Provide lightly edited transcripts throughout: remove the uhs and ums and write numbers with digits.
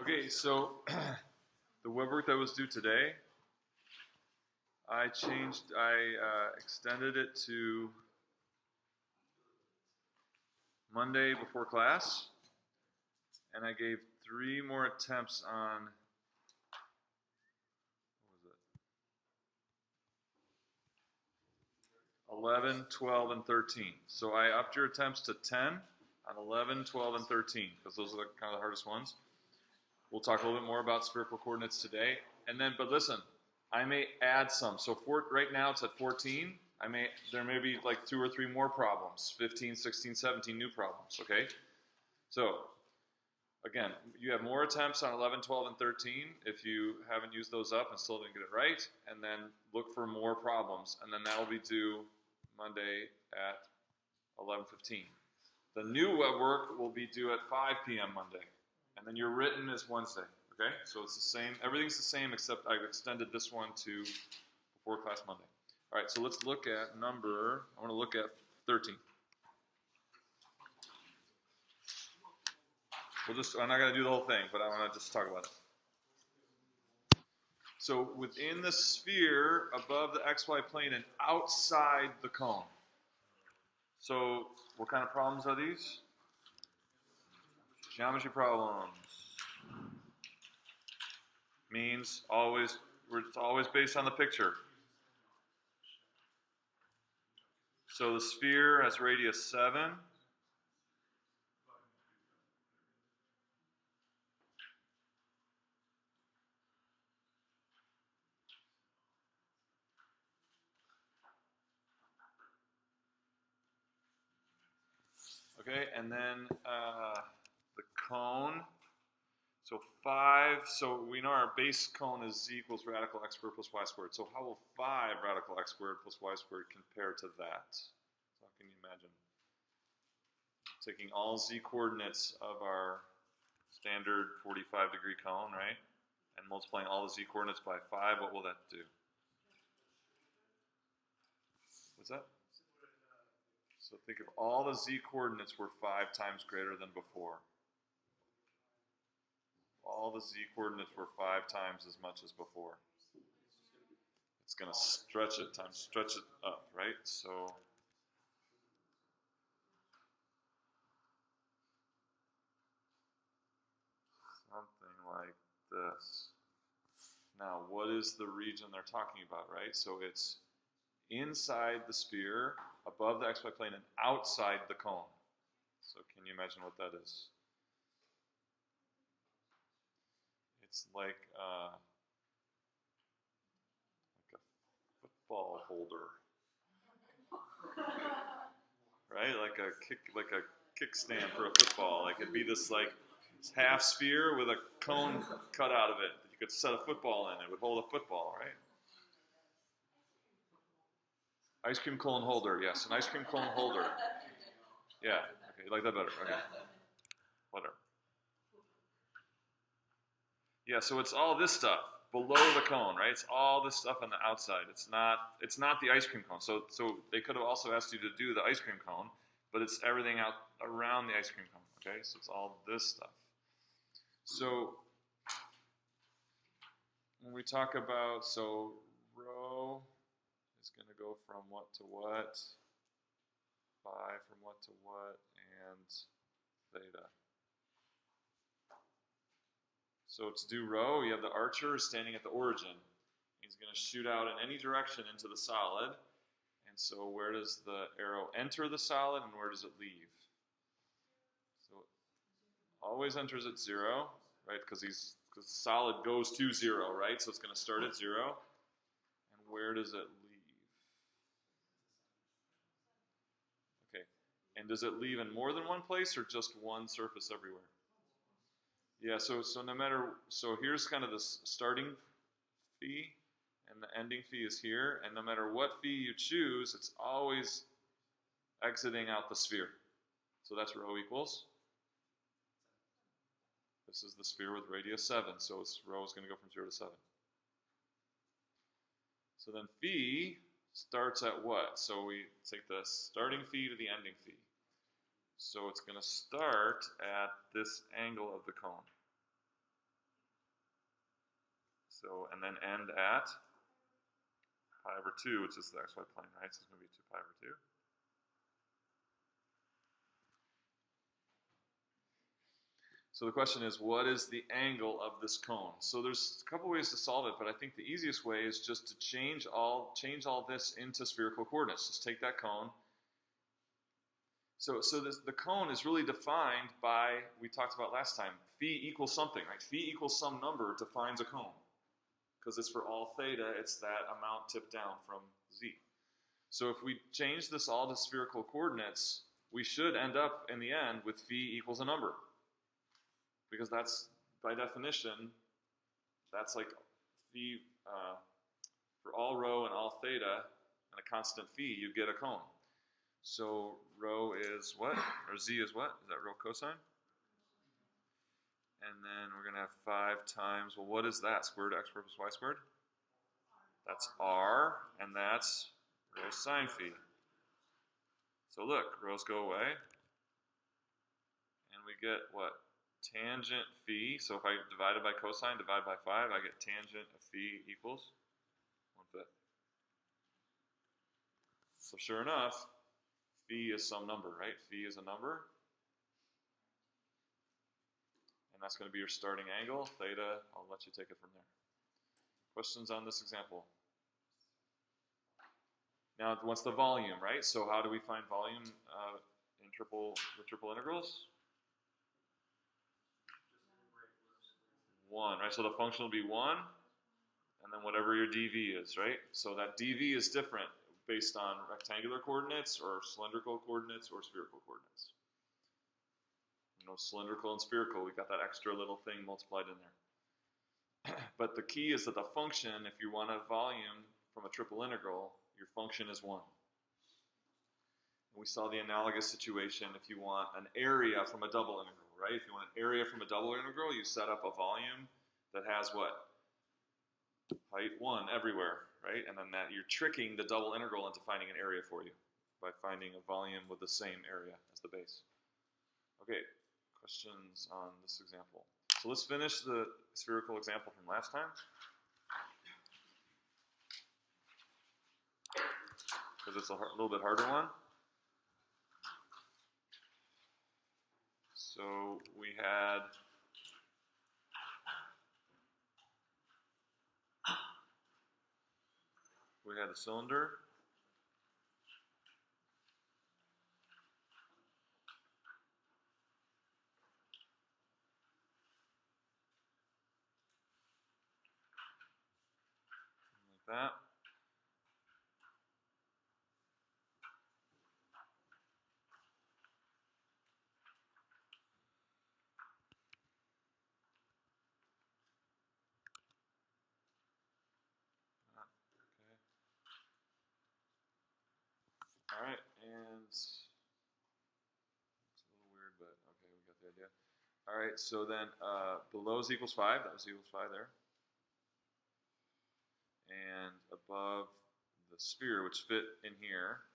Okay, so the web work that was due today, I extended it to Monday before class, and I gave 3 more attempts on, what was it, 11, 12, and 13. So I upped your attempts to 10 on 11, 12, and 13, because those are kind of the hardest ones. We'll talk a little bit more about spherical coordinates today. And then, but listen, I may add some. So right now it's at 14. There may be like 2 or 3 more problems, 15, 16, 17 new problems, okay? So, again, you have more attempts on 11, 12, and 13 if you haven't used those up and still didn't get it right. And then look for more problems. And then that will be due Monday at 11:15. The new web work will be due at 5 p.m. Monday. And then your written is Wednesday, okay? So it's the same, everything's the same except I've extended this one to before class Monday. All right, so let's look at I want to look at 13. I'm not going to do the whole thing, but I want to just talk about it. So within the sphere, above the xy plane and outside the cone. So what kind of problems are these? Geometry problems. Means it's always based on the picture. So the sphere has radius 7. Okay, and then the cone. So 5, so we know our base cone is z equals radical x squared plus y squared. So how will 5 radical x squared plus y squared compare to that? So how can you imagine? Taking all z coordinates of our standard 45-degree cone, right? And multiplying all the z coordinates by 5, what will that do? What's that? So think of all the z coordinates were 5 times greater than before. All the z coordinates were 5 times as much as before. It's going to stretch it up, right? So something like this. Now, what is the region they're talking about, right? So it's inside the sphere, above the xy plane, and outside the cone. So can you imagine what that is? It's like a football holder, right? Like a kickstand for a football. Like it'd be this like half sphere with a cone cut out of it that you could set a football in. It would hold a football, right? Ice cream cone holder, yes, an ice cream cone holder. Yeah, okay, you like that better? Okay, whatever. Yeah, so it's all this stuff below the cone, right? It's all this stuff on the outside. It's not the ice cream cone. So they could have also asked you to do the ice cream cone, but it's everything out around the ice cream cone, okay? So it's all this stuff. So when we talk about, so rho is going to go from what to what, phi from what to what, and theta. So to do rho, you have the archer standing at the origin. He's going to shoot out in any direction into the solid. And so where does the arrow enter the solid and where does it leave? So it always enters at 0, right? Because the solid goes to 0, right? So it's going to start at 0. And where does it leave? Okay. And does it leave in more than one place or just one surface everywhere? Yeah, so no matter, so here's kind of the starting phi, and the ending phi is here, and no matter what phi you choose, it's always exiting out the sphere. So that's rho equals. This is the sphere with radius 7, so rho is going to go from 0 to 7. So then phi starts at what? So we take the starting phi to the ending phi. So it's going to start at this angle of the cone. So, and then end at pi over 2, which is the xy plane, right? So it's going to be 2 pi over 2. So the question is, what is the angle of this cone? So there's a couple ways to solve it, but I think the easiest way is just to change all this into spherical coordinates. Just take that cone. So the cone is really defined by, we talked about last time, phi equals something, right? Phi equals some number defines a cone. Because it's for all theta, it's that amount tipped down from z. So if we change this all to spherical coordinates, we should end up in the end with phi equals a number. Because that's, by definition, that's like phi, for all rho and all theta, and a constant phi, you get a cone. So rho is what? Or z is what? Is that rho cosine? And then we're going to have 5 times, well, what is that? Square root of x squared plus y squared? That's r, and that's rho sine phi. So look, rho's go away. And we get what? Tangent phi. So if I divide it by cosine, divide by 5, I get tangent of phi equals 1/5. So sure enough, phi is some number, right? Phi is a number. And that's going to be your starting angle. Theta, I'll let you take it from there. Questions on this example? Now, what's the volume, right? So how do we find volume with triple integrals? 1, right? So the function will be 1, and then whatever your dv is, right? So that dv is different based on rectangular coordinates or cylindrical coordinates or spherical coordinates. You know, cylindrical and spherical, we got that extra little thing multiplied in there. But the key is that the function, if you want a volume from a triple integral, your function is 1. And we saw the analogous situation if you want an area from a double integral. Right? If you want an area from a double integral, you set up a volume that has what? Height 1 everywhere, right? And then that you're tricking the double integral into finding an area for you by finding a volume with the same area as the base. Okay, questions on this example? So let's finish the spherical example from last time. Because it's a little bit harder one. So we had a cylinder. Like that. All right, and it's a little weird, but okay, we got the idea. All right, so then below is equals 5. That was equals 5 there. And above the sphere, which fit in here,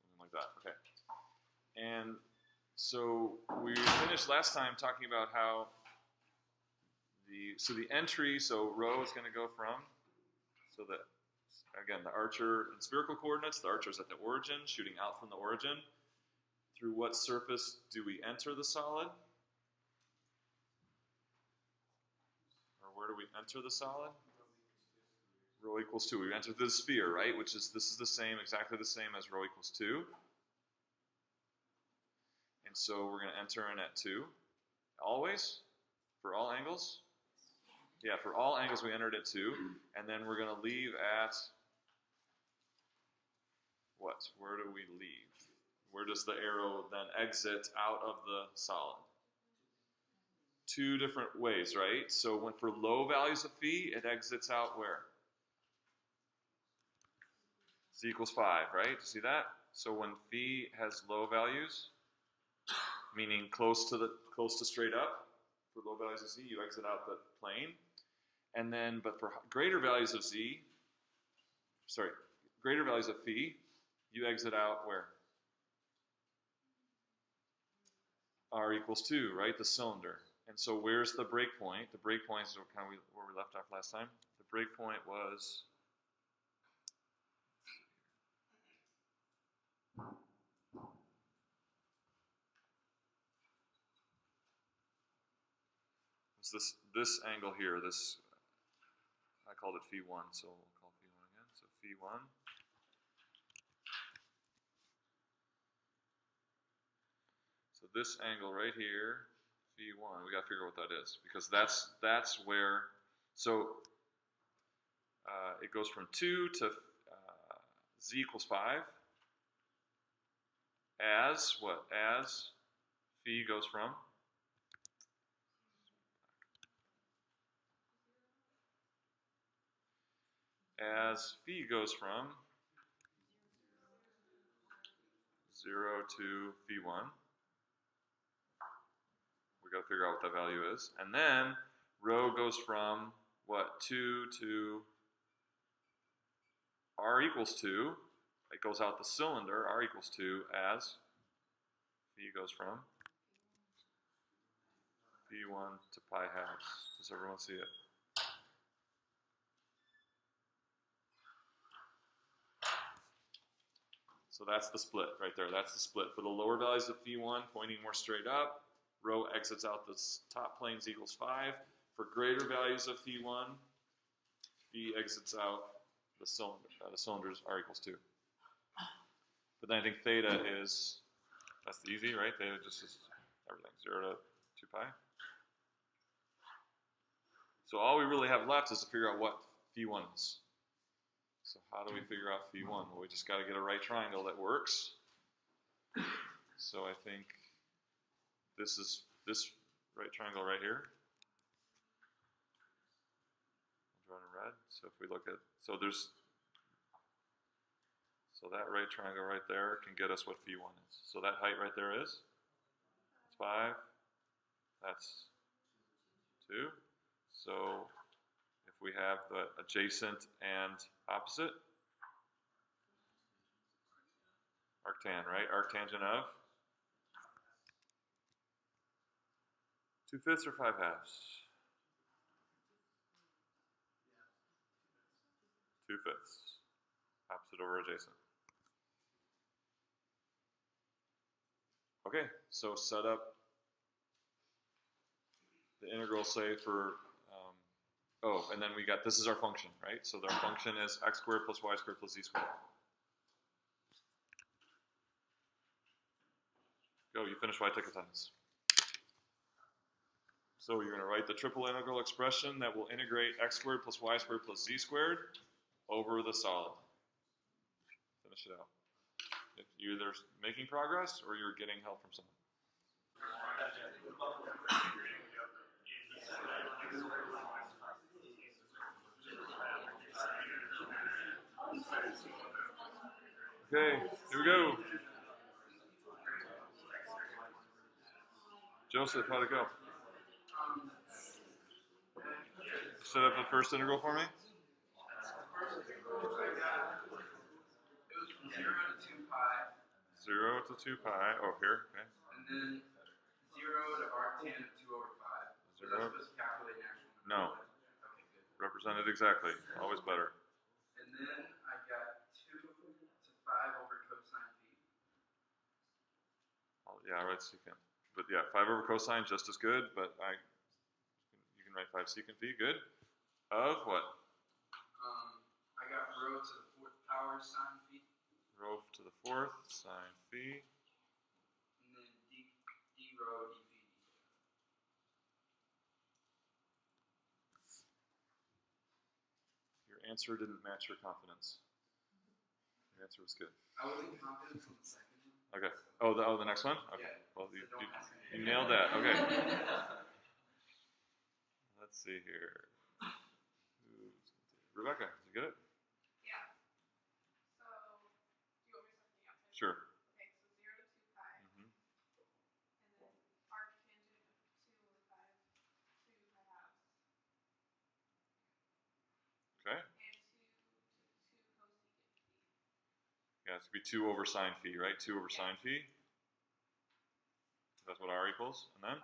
something like that. Okay. And so we finished last time talking about how the entry, so rho is going to go from, so that, again, the archer in spherical coordinates, the archer is at the origin, shooting out from the origin. Through what surface do we enter the solid? Or where do we enter the solid? Rho equals 2. We enter the sphere, right? Which is, this is the same, exactly the same as rho equals 2. And so we're going to enter in at 2. Always? For all angles? Yeah, for all angles we entered at 2. And then we're going to leave at what? Where do we leave? Where does the arrow then exit out of the solid? 2 different ways, right? So when for low values of phi, it exits out where? Z equals 5, right? You see that? So when phi has low values, meaning close to straight up, for low values of z, you exit out the plane. And then, but for greater values of greater values of phi, you exit out where? r equals 2, right? The cylinder. And so where's the breakpoint? The breakpoint is kind of where we left off last time. The breakpoint was this angle here. This, I called it phi1, so we'll call phi1 again. So phi1. So this angle right here, phi1, we got to figure out what that is, because that's where, so it goes from 2 to z equals 5 as what? As phi goes from phi goes from 0 to phi1. We got to figure out what that value is. And then rho goes from what? 2 to r equals 2. It goes out the cylinder, r equals 2, as phi goes from phi1 to pi halves. Does everyone see it? So that's the split right there. That's the split. For the lower values of phi1, pointing more straight up, rho exits out the top planes equals 5. For greater values of phi1, phi exits out the cylinder. The cylinders r equals 2. But then I think theta is, that's easy, right? Theta just is everything, 0 to 2 pi. So all we really have left is to figure out what phi1 is. So how do we figure out phi1? Well, we just got to get a right triangle that works. So I think this is this right triangle right here. I'll draw it in red. So if we look at, so that right triangle right there can get us what phi1 is. So that height right there is 5. That's 2. So if we have the adjacent and opposite, arctan, right? Arctangent of 2/5 or 5/2? 2/5. Opposite over adjacent. Okay, so set up the integral, say, for, oh, and then we got, this is our function, right? So our function is x squared plus y squared plus z squared. Go, you finish while I take attendance. So you're going to write the triple integral expression that will integrate x squared plus y squared plus z squared over the solid. Finish it out. If you're either making progress or you're getting help from someone. Okay, here we go. Joseph, how'd it go? Set up the first integral for me. It was from 0 to 2 pi. 0 to 2 pi. Oh, here. Okay. And then 0 to arctan of 2 over 5. So that's supposed to calculate an actual number. No. Okay, good. Represented exactly. Always better. And then I got 2 to 5 over cosine phi. Oh, yeah, I write secant. But yeah, 5 over cosine just as good. But you can write 5 secant phi. Good. Of what? I got rho to the 4th power sine phi. Rho to the 4th sine phi. And then d rho d phi. Your answer didn't match your confidence. Your answer was good. I wasn't confident on the second one. Okay. Oh, the next one? Okay. Yeah. Well, So you nailed that. Okay. Let's see here. Rebecca, did you get it? Yeah. So, do you want me to set the outside? Sure. Okay, so 0 to 2 pi. Mm-hmm. And then arctangent of 2 over 5, 2 pi halves. Okay. And 2 cosecant phi. Yeah, it's going to be 2 over sine phi, right? 2 over sine phi. That's what R equals. And then?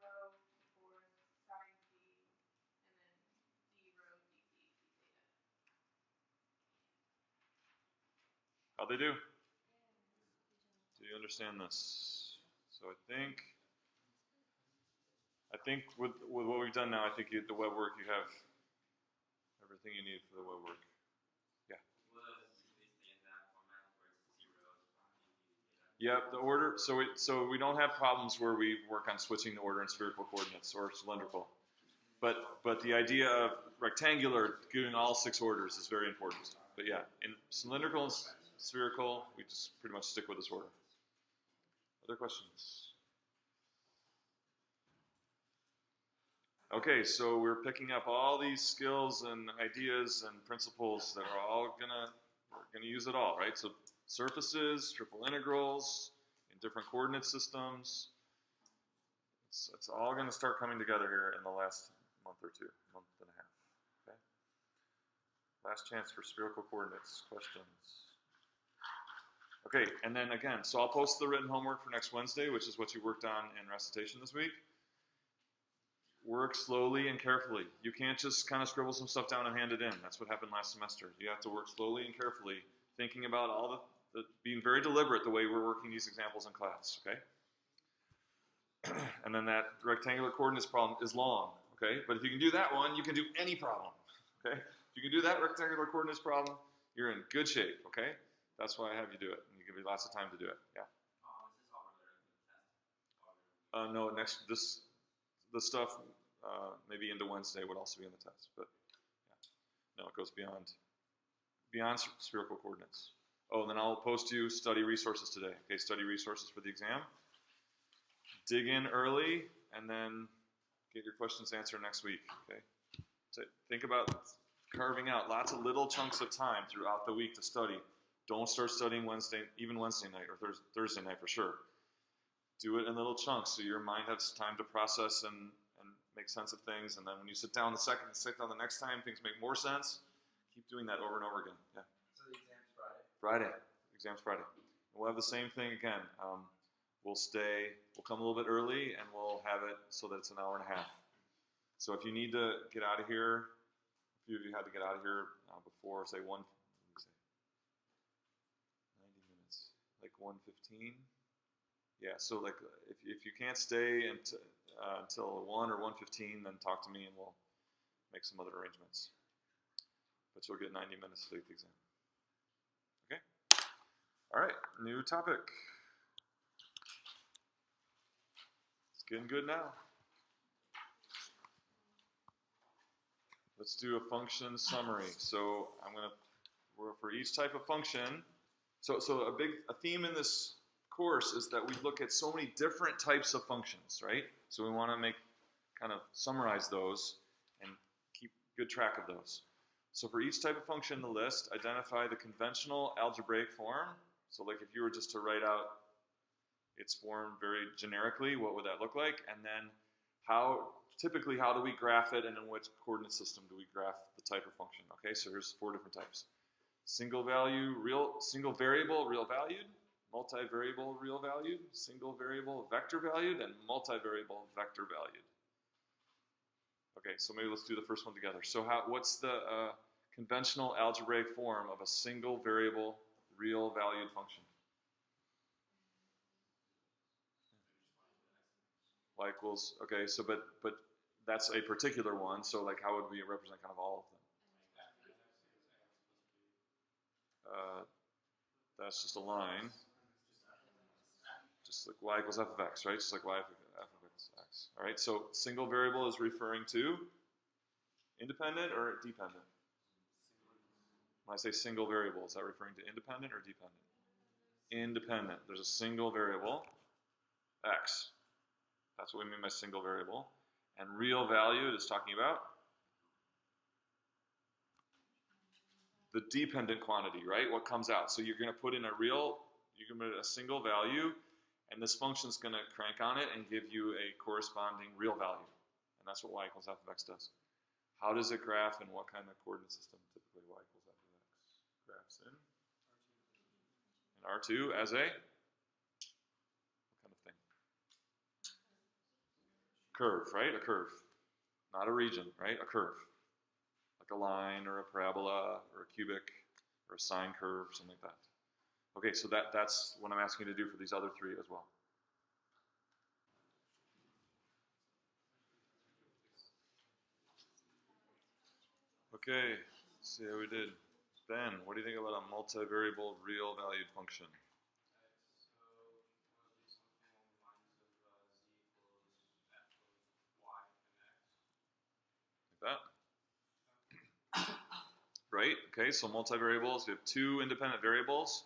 Rho for sine t, and then d rho dt d theta. How'd they do? Do you understand this? So I think with what we've done now, I think the web work, you have everything you need for the web work. Yeah. Will it usually stay in that format where it's 0 dt Yeah, the order. So we don't have problems where we work on switching the order in spherical coordinates or cylindrical. But the idea of rectangular doing all 6 orders is very important. But yeah, in cylindrical and spherical, we just pretty much stick with this order. Other questions? Okay, so we're picking up all these skills and ideas and principles that are all we're gonna use it all, right? So surfaces, triple integrals, in different coordinate systems. It's all gonna start coming together here in the last month or two, month and a half. Okay. Last chance for spherical coordinates. Questions? Okay, and then again, so I'll post the written homework for next Wednesday, which is what you worked on in recitation this week. Work slowly and carefully. You can't just kind of scribble some stuff down and hand it in. That's what happened last semester. You have to work slowly and carefully, thinking about all being very deliberate the way we're working these examples in class, okay? And then that rectangular coordinates problem is long, okay? But if you can do that one, you can do any problem, okay? If you can do that rectangular coordinates problem, you're in good shape, okay? That's why I have you do it. And you give me lots of time to do it, yeah. Is this all related to the test? No, the stuff maybe into Wednesday would also be in the test, but yeah. No, it goes beyond spherical coordinates. Oh, and then I'll post you study resources today. Okay, study resources for the exam. Dig in early, and then get your questions answered next week. Okay. So think about carving out lots of little chunks of time throughout the week to study. Don't start studying even Wednesday night or Thursday night for sure. Do it in little chunks so your mind has time to process and make sense of things. And then when you sit down the next time, things make more sense. Keep doing that over and over again. Yeah. So the exam's Friday? Friday. Exam's Friday. We'll have the same thing again. We'll come a little bit early, and we'll have it so that it's an hour and a half. So if you need to get out of here, a few of you had to get out of here before, say, 90 minutes, like 1:15. Yeah, so like if you can't stay until 1 or 1:15, then talk to me and we'll make some other arrangements. But you'll get 90 minutes to take the exam. Okay? All right, new topic. It's getting good now. Let's do a function summary. So for each type of function, so a theme in this course is that we look at so many different types of functions, right? So we want to summarize those and keep good track of those. So for each type of function in the list, identify the conventional algebraic form. So like if you were just to write out its form very generically, what would that look like? And then typically how do we graph it, and in which coordinate system do we graph the type of function? Okay, so here's 4 different types. Single variable, real valued. Multivariable, real valued. Single variable, vector valued. And multivariable, vector valued. Okay, so maybe let's do the first one together. So what's the conventional algebraic form of a single variable, real valued function? Y equals, okay, so but that's a particular one, so like how would we represent kind of all of them? That's just a line. Just like y equals f of x, right? Just like y of x. All right, so single variable is referring to independent or dependent? When I say single variable, is that referring to independent or dependent? Independent. There's a single variable, x. That's what we mean by single variable. And real valued is talking about the dependent quantity, right? What comes out. So you're going to put in a single value, and this function is going to crank on it and give you a corresponding real value. And that's what y equals f of x does. How does it graph, and what kind of coordinate system typically y equals f of x graphs in? In R2 as a what kind of thing? curve, right? A curve. Not a region, right? A curve. Like a line or a parabola or a cubic or a sine curve, something like that. Okay, so that's what I'm asking you to do for these other three as well. Okay, let's see how we did. Ben, what do you think about a multivariable real valued function? Like that? Right, okay, so multivariables, we have two independent variables.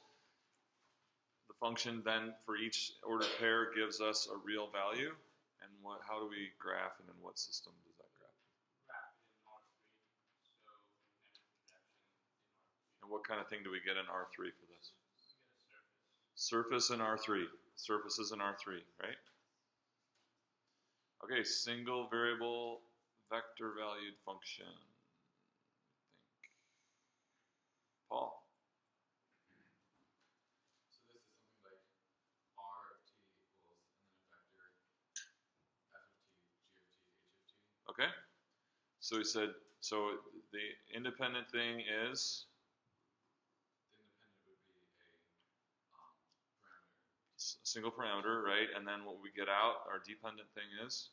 The function then for each ordered pair gives us a real value. And how do we graph and in what system does that graph? And what kind of thing do we get in R3 for this? Surface in R3. Surfaces in R3, right? Okay, single variable vector valued function. Paul. So this is something like R of t equals, and then a vector f of t, g of t, h of t. Okay. So he said, so the independent thing is? The independent would be a parameter. A single parameter, right? And then what we get out, our dependent thing is?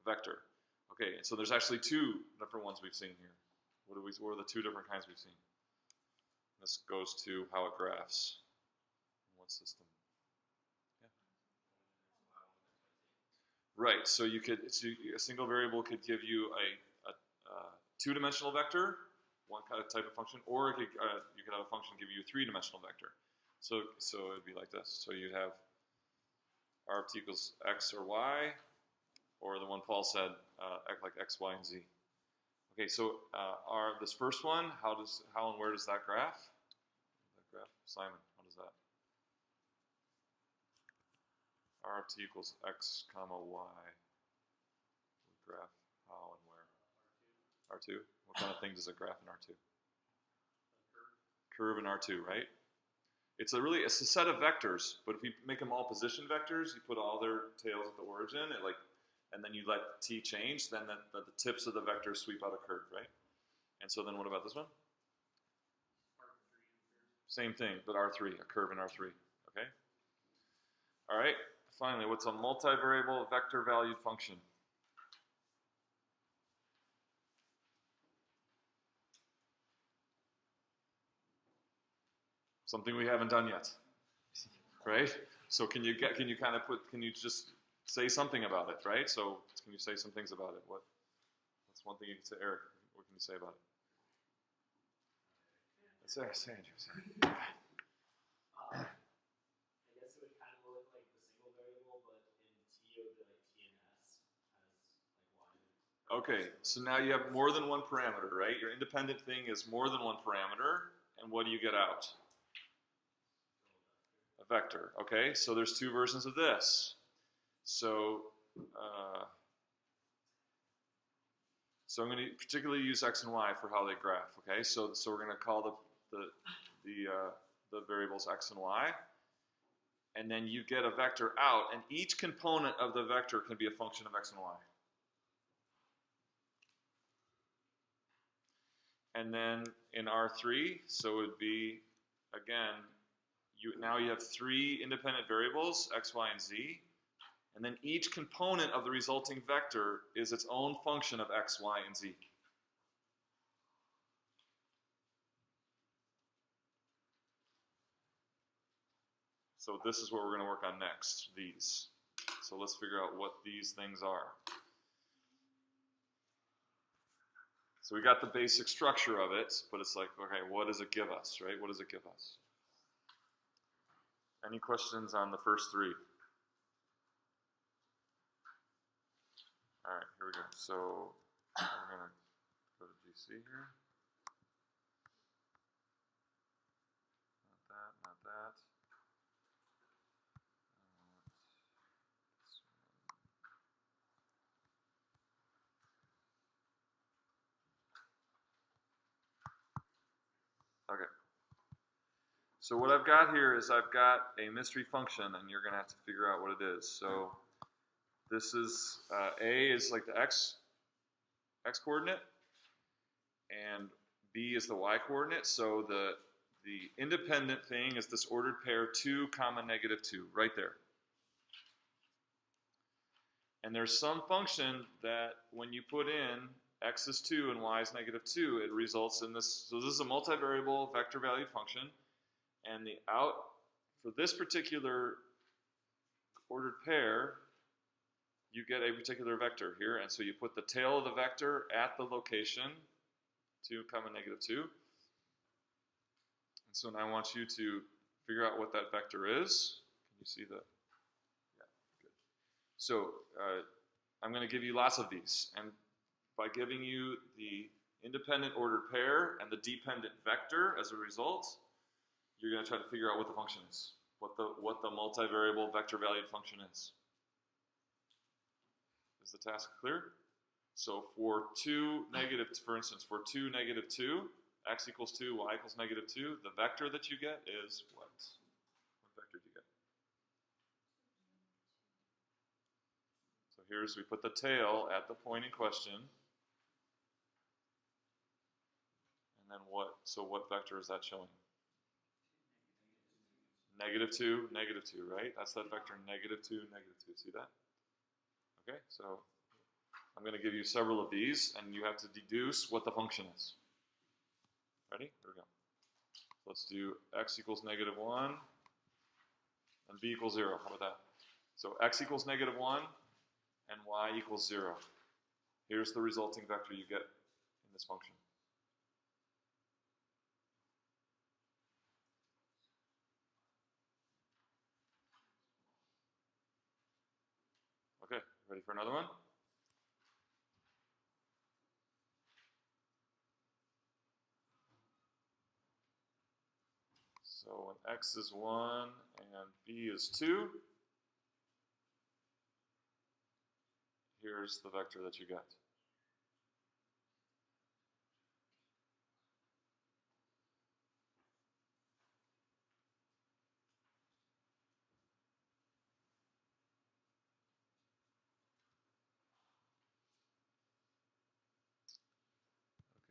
A vector. Okay, so there's actually two different ones we've seen here. What are the two different kinds we've seen? This goes to how it graphs. What system? Yeah. Right. So a single variable could give you a two-dimensional vector, one kind of type of function, or you could have a function give you a three-dimensional vector. So it'd be like this. So you'd have r of t equals x or y, or the one Paul said, like x, y, and z. Okay, so this first one, how and where does that graph? Simon, how does that? R of t equals x comma y. We graph how and where? R2. What kind of thing does it graph in R2? Curve in R2, right? It's a set of vectors, but if you make them all position vectors, you put all their tails at the origin, and then you let t change, then the tips of the vectors sweep out a curve, right? And so then what about this one? Same thing, but R3, a curve in R3, okay? All right, finally, what's a multivariable vector valued function? Something we haven't done yet, right? So can you just say something about it, right? So can you say some things about it? What's one thing you can say, Eric? What can you say about it? Say Andrew. I guess it would kind of look like the single variable, but in T it would be like T and S as like y. Okay, so now you have more than one parameter, right? Your independent thing is more than one parameter, and what do you get out? A vector. Okay, so there's two versions of this. So I'm going to particularly use x and y for how they graph. Okay, so we're going to call the variables x and y, and then you get a vector out, and each component of the vector can be a function of x and y. And then in R3, so it would be, again, now you have three independent variables, x, y, and z, and then each component of the resulting vector is its own function of x, y, and z. So this is what we're going to work on next, these. So let's figure out what these things are. So we got the basic structure of it, but it's like, okay, what does it give us, right? What does it give us? Any questions on the first three? All right, here we go. So we're going to go to GC here. Not that, not that. Okay. So what I've got here is I've got a mystery function, and you're going to have to figure out what it is. So this is A is like the x coordinate, and B is the y coordinate. So the independent thing is this ordered pair 2, -2, right there. And there's some function that when you put in x is 2 and y is -2, it results in this. So this is a multivariable vector valued function, and the out for this particular ordered pair, you get a particular vector here, and so you put the tail of the vector at the location 2, -2. And so now I want you to figure out what that vector is. Can you see the? Yeah, good. So I'm going to give you lots of these, and by giving you the independent ordered pair and the dependent vector as a result, you're going to try to figure out what the function is, what the multivariable vector valued function is. Is the task clear? So for 2 negative, for instance, for 2, -2, x equals 2, y equals -2, the vector that you get is what? What vector do you get? So here's, we put the tail at the point in question. And then what, so what vector is that showing? -2, -2, right? That's that vector, -2, -2. See that? Okay, so I'm going to give you several of these, and you have to deduce what the function is. Ready? Here we go. Let's do x equals -1 and b equals 0. How about that? So x equals -1 and y equals 0. Here's the resulting vector you get in this function. Okay, ready for another one? So when x is 1 and b is 2, here's the vector that you get.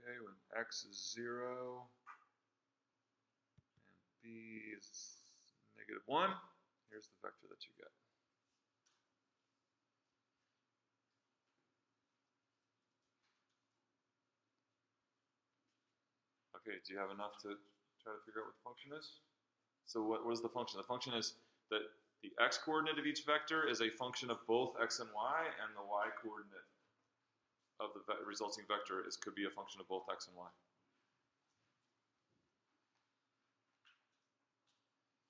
Okay, when x is 0 and b is -1, here's the vector that you get. Okay, do you have enough to try to figure out what the function is? So what is the function? The function is that the x coordinate of each vector is a function of both x and y, and the y coordinate of the resulting vector could be a function of both x and y.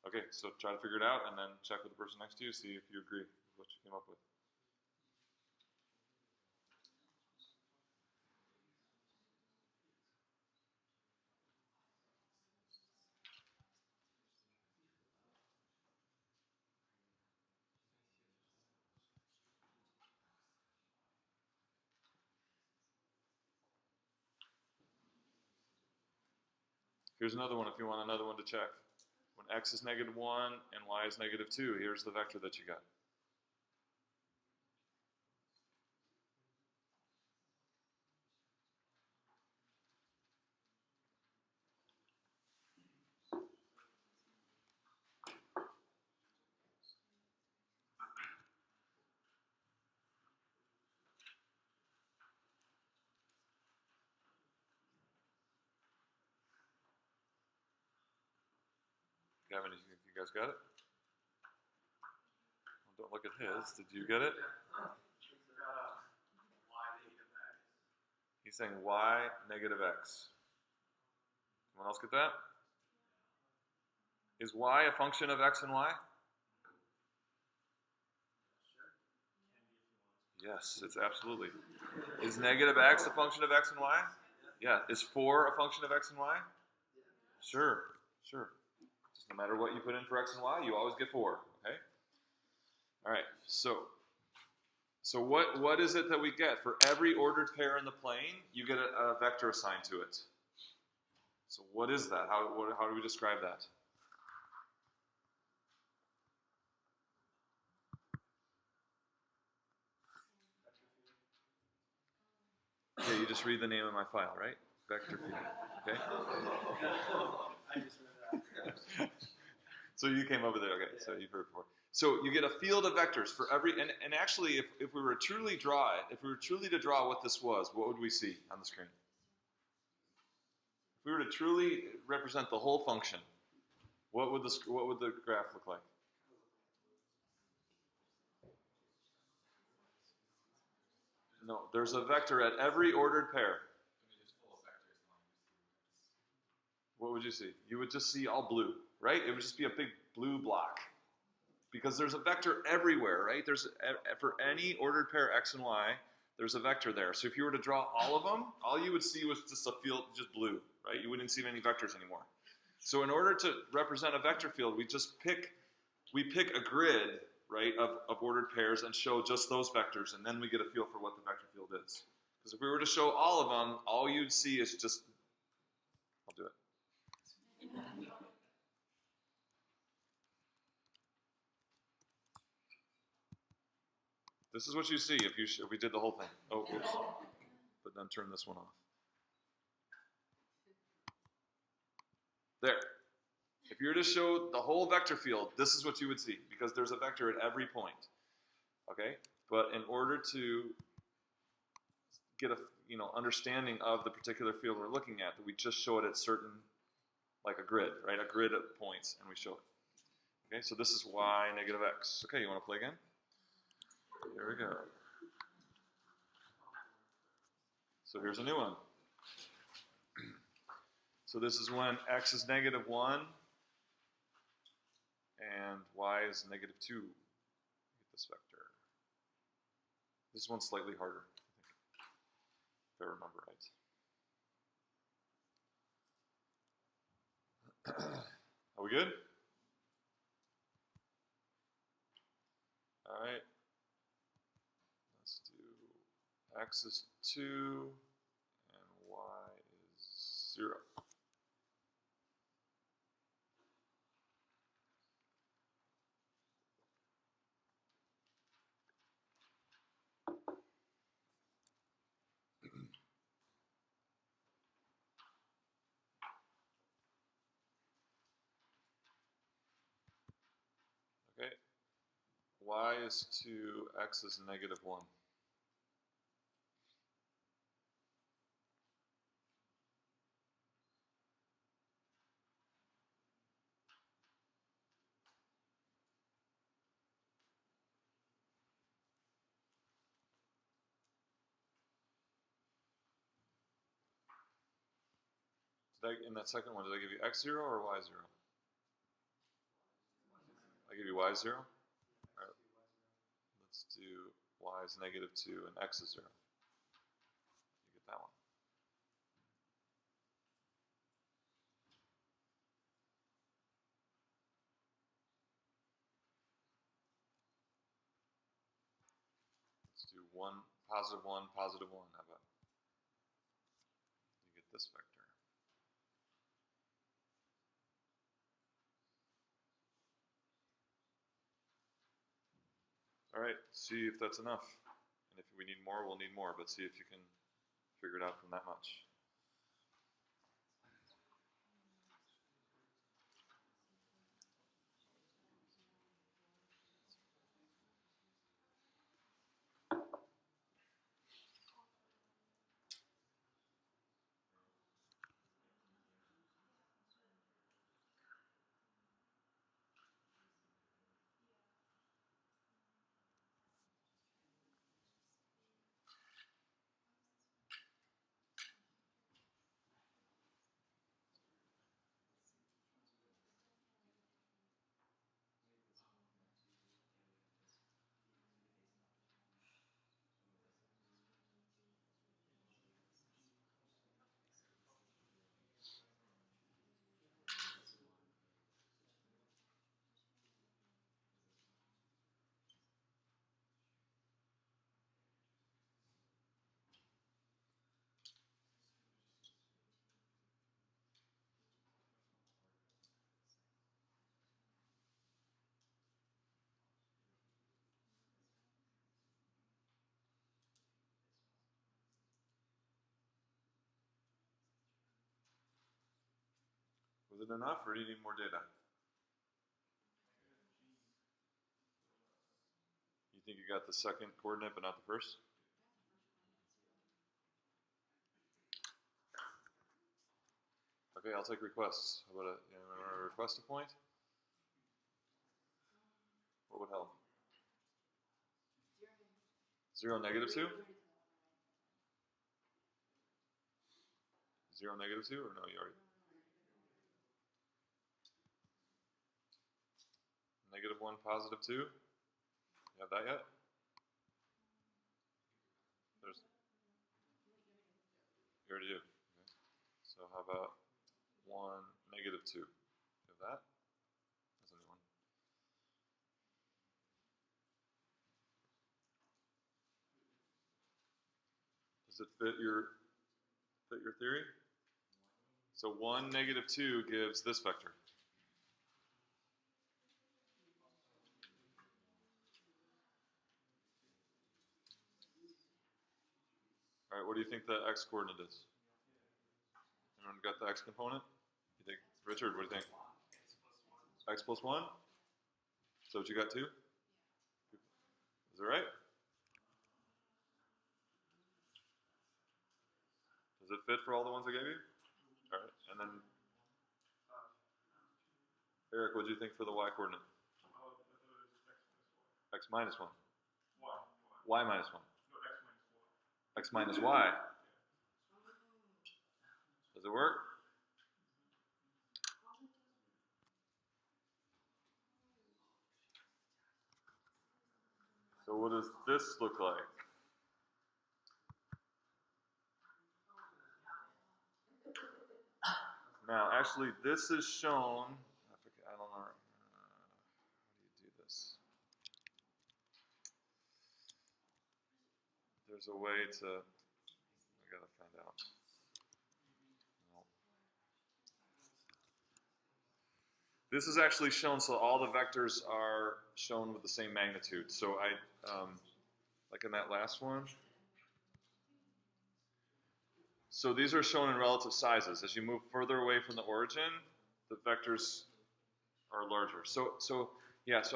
Okay, so try to figure it out, and then check with the person next to you, see if you agree with what you came up with. Here's another one if you want another one to check. When x is -1 and y is -2, here's the vector that you got. Gavin, you guys got it? Well, don't look at his. Did you get it? He's saying y -x. Someone else get that? Is y a function of x and y? Yes, it's absolutely. Is -x a function of x and y? Yeah. Is 4 a function of x and y? Sure, sure. Just no matter what you put in for x and y, you always get 4. Okay. All right. So what is it that we get for every ordered pair in the plane? You get a vector assigned to it. So what is that? How do we describe that? Okay, you just read the name of my file, right? Vector field. Okay. I just read that. So you came over there. Okay, so you've heard before. So you get a field of vectors for every, and actually, if we were truly to draw what this was, what would we see on the screen? If we were to truly represent the whole function, what would the graph look like? No, there's a vector at every ordered pair. What would you see? You would just see all blue, right? It would just be a big blue block. Because there's a vector everywhere, right? There's for any ordered pair x and y, there's a vector there. So if you were to draw all of them, all you would see was just a field, just blue, right? You wouldn't see any vectors anymore. So in order to represent a vector field, we pick a grid, right, of ordered pairs and show just those vectors, and then we get a feel for what the vector field is. Because if we were to show all of them, all you'd see is just, I'll do it. This is what you see if we did the whole thing. Oh, oops. But then turn this one off. There. If you were to show the whole vector field, this is what you would see, because there's a vector at every point. Okay? But in order to get a understanding of the particular field we're looking at, we just show it at certain, like a grid, right? A grid of points, and we show it. Okay, so this is y negative x. Okay, you want to play again? Here we go. So here's a new one. So this is when x is negative 1 and y is negative 2. Get this vector. This one's slightly harder, I think, if I remember right. Are we good? All right. Let's do x is 2 and y is 0. Okay. Y is 2, x is negative 1. In that second one, did I give you x0 or y0? I give you y0? All right. Let's do y is negative 2 and x is 0. You get that one. Let's do 1, positive 1, positive 1. How about? You get this vector. All right, see if that's enough. And if we need more, we'll need more, but see if you can figure it out from that much. Was it enough, or do you need more data? You think you got the second coordinate, but not the first? Okay, I'll take requests. How about a request a point? What would help? 0, negative 2? 0, negative 2, or no, you already? Negative 1, positive 2? You have that yet? There's, you already do. Okay. So how about 1, negative 2? You have that? That's a new one. Does it fit your theory? So 1, negative 2 gives this vector. All right, what do you think the x coordinate is? Anyone got the x component? You think, Richard, what do you think? X plus 1? So what you got 2? Is that right? Does it fit for all the ones I gave you? All right, and then Eric, what do you think for the y coordinate? X minus 1. Y minus 1. X minus y. Does it work? So what does this look like? Now, actually, this is shown. I don't know. How do you do this? There's a way to. I gotta find out. No. This is actually shown so all the vectors are shown with the same magnitude. So like in that last one. So these are shown in relative sizes. As you move further away from the origin, the vectors are larger. So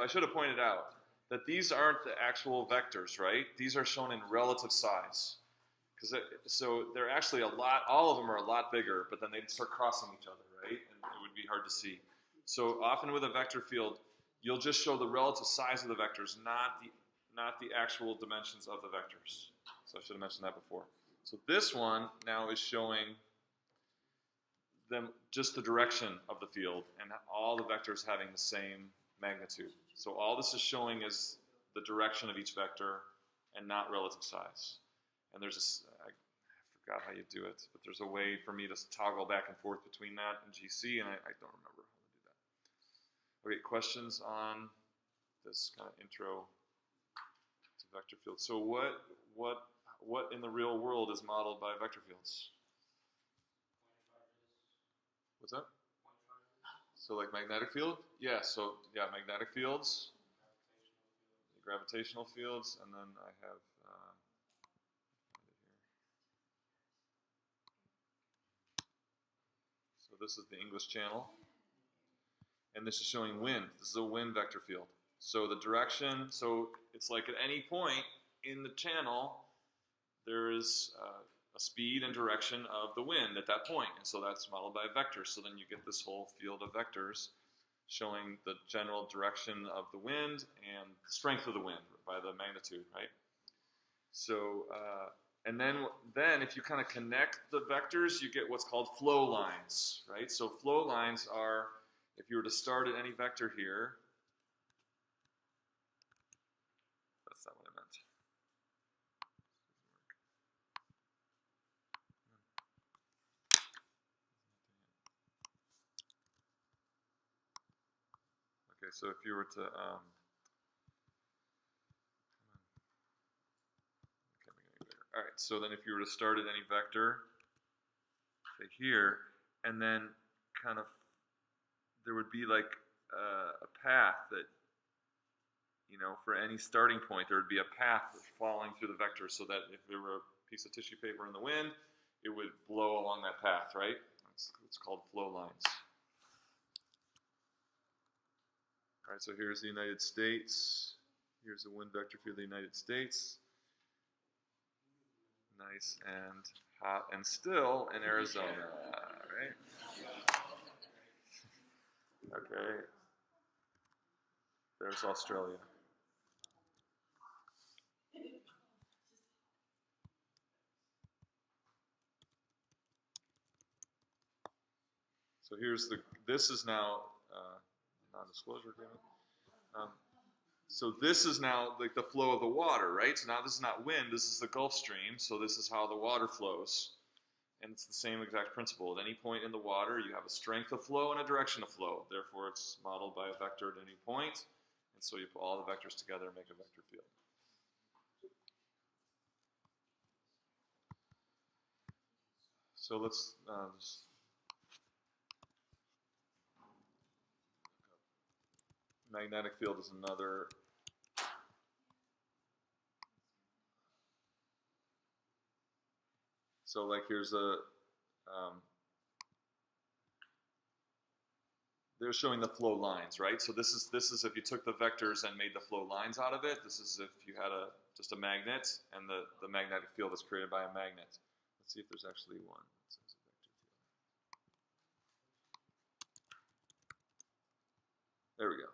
I should have pointed out that these aren't the actual vectors, right? These are shown in relative size. So they're actually all of them are a lot bigger, but then they'd start crossing each other, right? And it would be hard to see. So often with a vector field, you'll just show the relative size of the vectors, not the actual dimensions of the vectors. So I should have mentioned that before. So this one now is showing them just the direction of the field and all the vectors having the same magnitude. So all this is showing is the direction of each vector and not relative size. And there's I forgot how you do it, but there's a way for me to toggle back and forth between that and GC, and I don't remember how to do that. Okay, questions on this kind of intro to vector fields? So what in the real world is modeled by vector fields? What's that? So like magnetic field? Yeah, so yeah, magnetic fields, gravitational fields, and then I have so this is the English channel, and this is showing wind. This is a wind vector field. So the direction, so it's like at any point in the channel, there is a speed and direction of the wind at that point, and so that's modeled by vectors. So then you get this whole field of vectors showing the general direction of the wind and the strength of the wind by the magnitude, right? So, and then if you kind of connect the vectors, you get what's called flow lines, right? So flow lines are, if you were to start at any vector here, that's not what I meant. Okay, so if you were to, all right, so then if you were to start at any vector, say here, and then kind of, there would be like a path that, you know, for any starting point, there would be a path falling through the vector so that if there were a piece of tissue paper in the wind, it would blow along that path, right? It's called flow lines. All right, so here's the United States. Here's the wind vector for the United States. Nice and hot and still in Arizona, right? Okay. There's Australia. So here's this is now non-disclosure agreement. So this is now like the flow of the water, right? So now this is not wind, this is the Gulf Stream. So this is how the water flows. And it's the same exact principle. At any point in the water, you have a strength of flow and a direction of flow. Therefore, it's modeled by a vector at any point. And so you put all the vectors together and make a vector field. So let's just magnetic field is another. So like here's a, they're showing the flow lines, right? So this is if you took the vectors and made the flow lines out of it. This is if you had just a magnet and the magnetic field is created by a magnet. Let's see if there's actually one. There we go.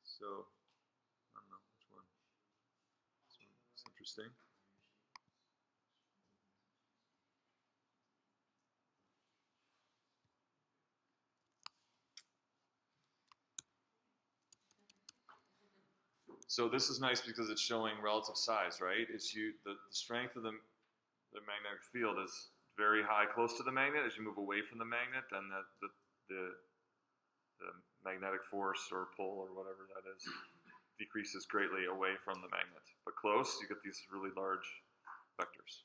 So I don't know which one. This one is interesting. So this is nice because it's showing relative size, right? The strength of the magnetic field is very high close to the magnet. As you move away from the magnet, then the magnetic force or pull or whatever that is decreases greatly away from the magnet. But close, you get these really large vectors.